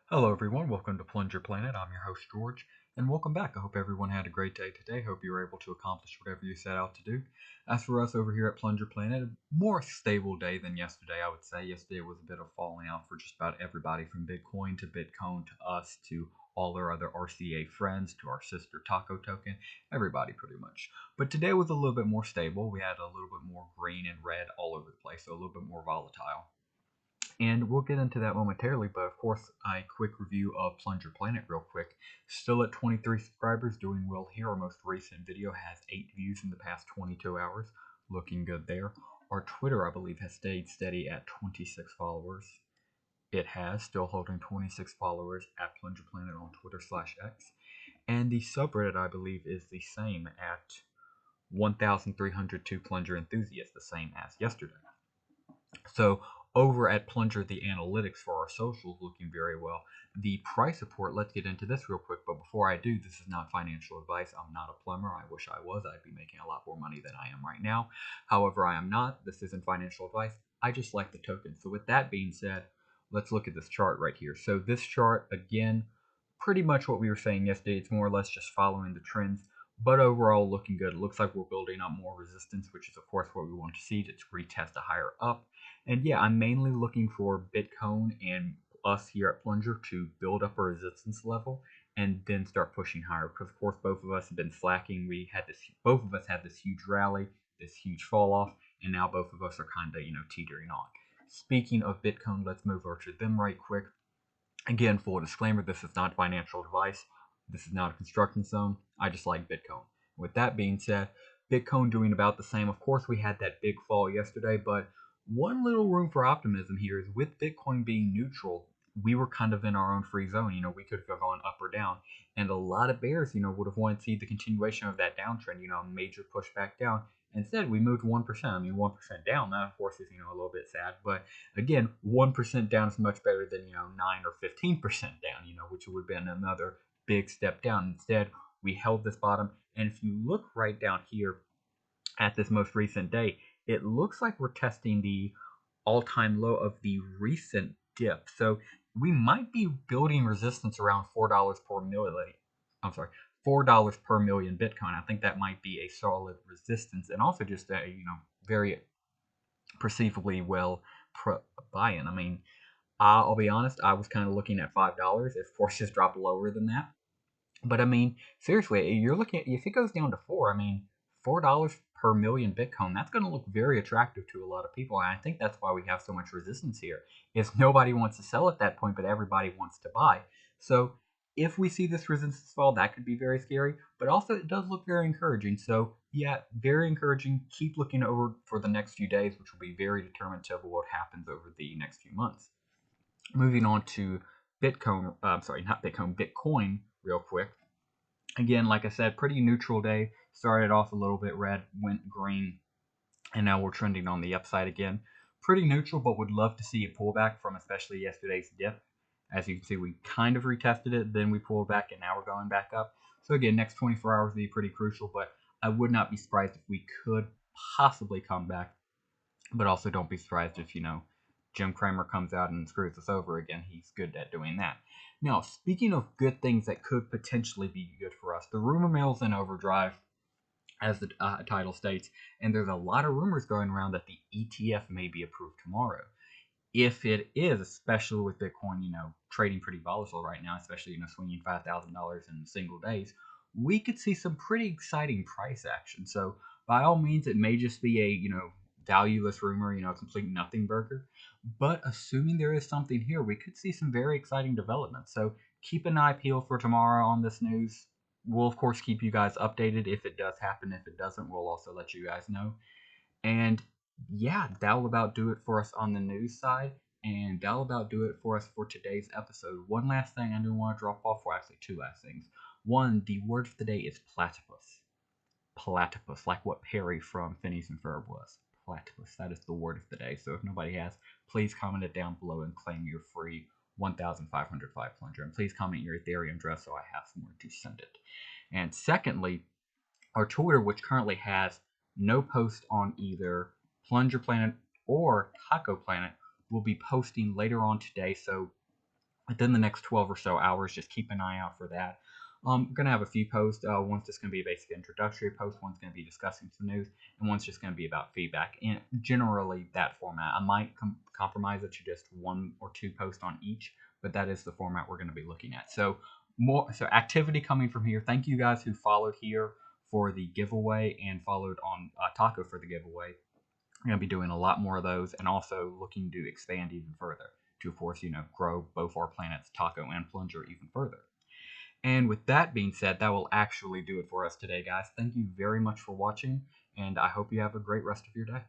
Hello everyone, welcome to Plunger Planet. I'm your host George, and welcome back. I hope everyone had a great day today. Hope you were able to accomplish whatever you set out to do. As for us over here at Plunger Planet, a more stable day than yesterday, I would say. Yesterday was a bit of falling out for just about everybody, from Bitcoin to Bitcoin to us to all our other RCA friends to our sister Taco Token, everybody pretty much. But today was a little bit more stable. We had a little bit more green and red all over the place, so a little bit more volatile. And we'll get into that momentarily, but of course, a quick review of Plunger Planet real quick. Still at 23 subscribers, doing well here. Our most recent video has 8 views in the past 22 hours. Looking good there. Our Twitter, I believe, has stayed steady at 26 followers. It has, still holding 26 followers at Plunger Planet on Twitter/X. And the subreddit, I believe, is the same at 1,302 Plunger enthusiasts, the same as yesterday. So over at Plunger, the analytics for our socials looking very well. The price support, let's get into this real quick. But before I do, this is not financial advice. I'm not a plumber. I wish I was. I'd be making a lot more money than I am right now. However, I am not. This isn't financial advice. I just like the token. So with that being said, let's look at this chart right here. So this chart, again, pretty much what we were saying yesterday. It's more or less just following the trends, but overall looking good. It looks like we're building up more resistance, which is of course what we want to see to retest a higher up. And yeah, I'm mainly looking for Bitcoin and us here at Plunger to build up a resistance level and then start pushing higher. Because of course both of us have been slacking. Both of us had this huge rally, this huge fall off, and now both of us are kind of teetering on. Speaking of Bitcoin, let's move over to them right quick. Again, full disclaimer, this is not financial advice. This is not a construction zone. I just like Bitcoin. With that being said, Bitcoin doing about the same. Of course, we had that big fall yesterday, but one little room for optimism here is with Bitcoin being neutral, we were kind of in our own free zone. We could have gone up or down. And a lot of bears, would have wanted to see the continuation of that downtrend, a major push back down. Instead, we moved 1%. I mean, 1% down, that of course is, a little bit sad. But again, 1% down is much better than, 9 or 15% down, which would have been another big step down. Instead, we held this bottom. And if you look right down here at this most recent day, it looks like we're testing the all-time low of the recent dip. So we might be building resistance around $4 per million. I'm sorry, $4 per million Bitcoin. I think that might be a solid resistance, and also just a very perceivably well buy-in. I mean, I'll be honest, I was kind of looking at $5. If forces drop lower than that, but I mean, seriously, you're looking at, if it goes down to four, I mean, $4 per million Bitcoin, that's going to look very attractive to a lot of people. And I think that's why we have so much resistance here. Is nobody wants to sell at that point, but everybody wants to buy. So if we see this resistance fall, that could be very scary. But also, it does look very encouraging. So yeah, very encouraging. Keep looking over for the next few days, which will be very determinative of what happens over the next few months. Moving on to Bitcoin, I'm sorry, not Bitcoin, Bitcoin, real quick. Again, like I said, pretty neutral day. Started off a little bit red, went green, and now we're trending on the upside again. Pretty neutral, but would love to see a pullback from especially yesterday's dip. As you can see, we kind of retested it, then we pulled back, and now we're going back up. So again, next 24 hours will be pretty crucial, but I would not be surprised if we could possibly come back. But also don't be surprised if, Jim Cramer comes out and screws us over again. He's good at doing that. Now, speaking of good things that could potentially be good for us, the rumor mill's in overdrive, as the title states, and there's a lot of rumors going around that the ETF may be approved tomorrow. If it is, especially with Bitcoin, trading pretty volatile right now, especially, swinging $5,000 in single days, we could see some pretty exciting price action. So by all means, it may just be a, valueless rumor, a complete nothing burger. But assuming there is something here, we could see some very exciting developments. So keep an eye peeled for tomorrow on this news. We'll, of course, keep you guys updated if it does happen. If it doesn't, we'll also let you guys know. And yeah, that'll about do it for us on the news side. And that'll about do it for us for today's episode. One last thing I do want to drop off, or actually two last things. One, the word for the day is platypus. Platypus, like what Perry from Phineas and Ferb was. Platypus, that is the word of the day. So if nobody has, please comment it down below and claim your free 1,505 plunger. And please comment your Ethereum address so I have somewhere to send it. And secondly, our Twitter, which currently has no post on either Plunger Planet or Taco Planet, will be posting later on today. So within the next 12 or so hours. Just keep an eye out for that. I'm going to have a few posts. One's just going to be a basic introductory post, one's going to be discussing some news, and one's just going to be about feedback. And generally, that format. I might compromise it to just one or two posts on each, but that is the format we're going to be looking at. So, activity coming from here. Thank you guys who followed here for the giveaway and followed on Taco for the giveaway. We're going to be doing a lot more of those, and also looking to expand even further to, of course, grow both our planets, Taco and Plunger, even further. And with that being said, that will actually do it for us today, guys. Thank you very much for watching, and I hope you have a great rest of your day.